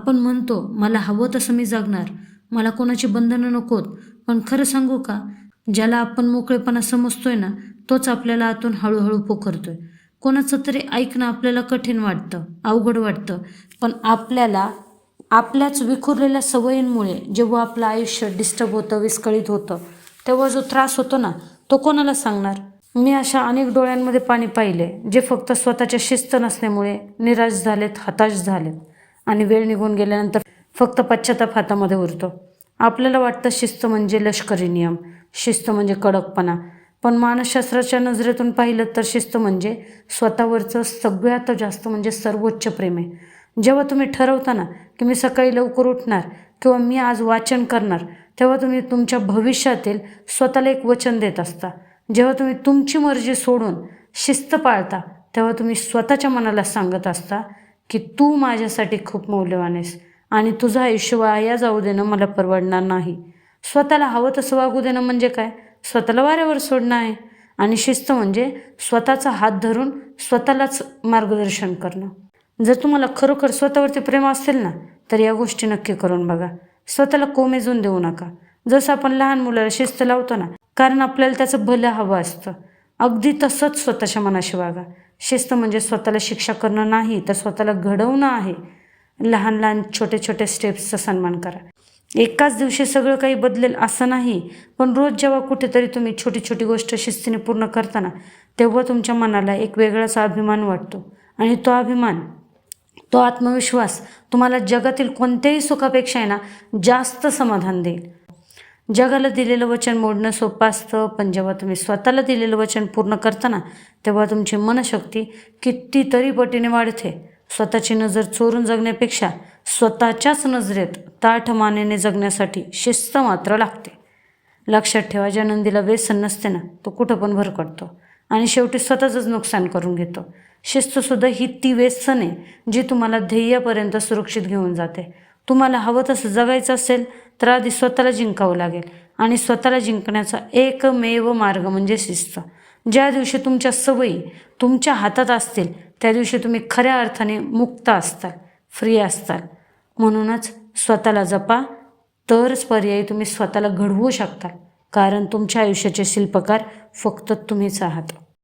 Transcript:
आपण म्हणतो मला हवं तसं मी जगणार, मला कोणाची बंधनं नकोत, पण खरं सांगू का, ज्याला आपण मोकळेपणा समजतोय ना तोच आपल्याला आतून हळूहळू पोखरतोय. कोणाचं तरी ऐकणं आपल्याला कठीण वाटतं, अवघड वाटतं, पण आपल्याला आपल्याच विखुरलेल्या सवयींमुळे जेव्हा आपलं आयुष्य डिस्टर्ब होतं, विस्कळीत होतं, तेव्हा जो त्रास होतो ना तो कोणाला सांगणार. मी अशा अनेक डोळ्यांमध्ये पाणी पाहिले जे फक्त स्वतःच्या शिस्त नसल्यामुळे निराश झालेत, हताश झालेत आणि वेळ निघून गेल्यानंतर फक्त पश्चाताप हातामध्ये उरतो. आपल्याला वाटतं शिस्त म्हणजे लष्करी नियम, शिस्त म्हणजे कडकपणा, पण मानसशास्त्राच्या नजरेतून पाहिलं तर शिस्त म्हणजे स्वतःवरचं सगळ्यात जास्त म्हणजे सर्वोच्च प्रेम आहे. जेव्हा तुम्ही ठरवता ना की मी सकाळी लवकर उठणार किंवा मी आज वाचन करणार, तेव्हा तुम्ही तुमच्या भविष्यातील स्वतःला एक वचन देत असता. जेव्हा तुम्ही तुमची मर्जी सोडून शिस्त पाळता, तेव्हा तुम्ही स्वतःच्या मनाला सांगत असता की तू माझ्यासाठी खूप मौल्यवान आहेस आणि तुझं आयुष्य वाया जाऊ देणं मला परवडणार नाही. स्वतःला हवं तसं वागू देणं म्हणजे काय? स्वतःला वाऱ्यावर सोडणं आहे. आणि शिस्त म्हणजे स्वतःचा हात धरून स्वतःलाच मार्गदर्शन करणं. जर तुम्हाला खरोखर स्वतःवरती प्रेम असेल ना तर या गोष्टी नक्की करून बघा. स्वतःला कोमेजून देऊ नका. जसं आपण लहान मुलाला शिस्त लावतो ना कारण आपल्याला त्याचं भलं हवं असतं, अगदी तसंच स्वतःच्या मनाशी वागा. शिस्त म्हणजे स्वतःला शिक्षा करणं नाही तर स्वतःला घडवणं आहे. लहान लहान छोटे छोटे स्टेप्सचा सन्मान करा. एकाच दिवशी सगळं काही बदलेल असं नाही, पण रोज जेव्हा कुठेतरी तुम्ही छोटी छोटी गोष्ट शिस्तीने पूर्ण करताना तेव्हा तुमच्या मनाला एक वेगळाच अभिमान वाटतो आणि तो अभिमान, तो आत्मविश्वास तुम्हाला जगातील कोणत्याही सुखापेक्षा आहे ना जास्त समाधान देईल. जगाला दिलेलं वचन मोडणं सोपं असतं, पण जेव्हा तुम्ही स्वतःला दिलेलं वचन पूर्ण करताना तेव्हा तुमची मनशक्ती कितीतरी पटीने वाढते. स्वतःची नजर चोरून जगण्यापेक्षा स्वतःच्याच नजरेत ताठ मानेने जगण्यासाठी शिस्त मात्र लागते. लक्षात ठेवा, ज्या नंदीला व्यसन नसते ना तो कुठं पण भरकटतो आणि शेवटी स्वतःचंच नुकसान करून घेतो. शिस्तसुद्धा ही ती व्यसन आहे जी तुम्हाला ध्येयापर्यंत सुरक्षित घेऊन जाते. तुम्हाला हवं तसं जगायचं असेल तर आधी स्वतःला जिंकावं लागेल आणि स्वतःला जिंकण्याचा एकमेव मार्ग म्हणजे शिस्त. ज्या दिवशी तुमच्या सवयी तुमच्या हातात असतील त्या दिवशी तुम्ही खऱ्या अर्थाने मुक्त असताल, फ्री असताल. म्हणूनच स्वतःला जपा, तरच पर्यायी तुम्ही स्वतःला घडवू शकता, कारण तुमच्या आयुष्याचे शिल्पकार फक्त तुम्हीच आहात.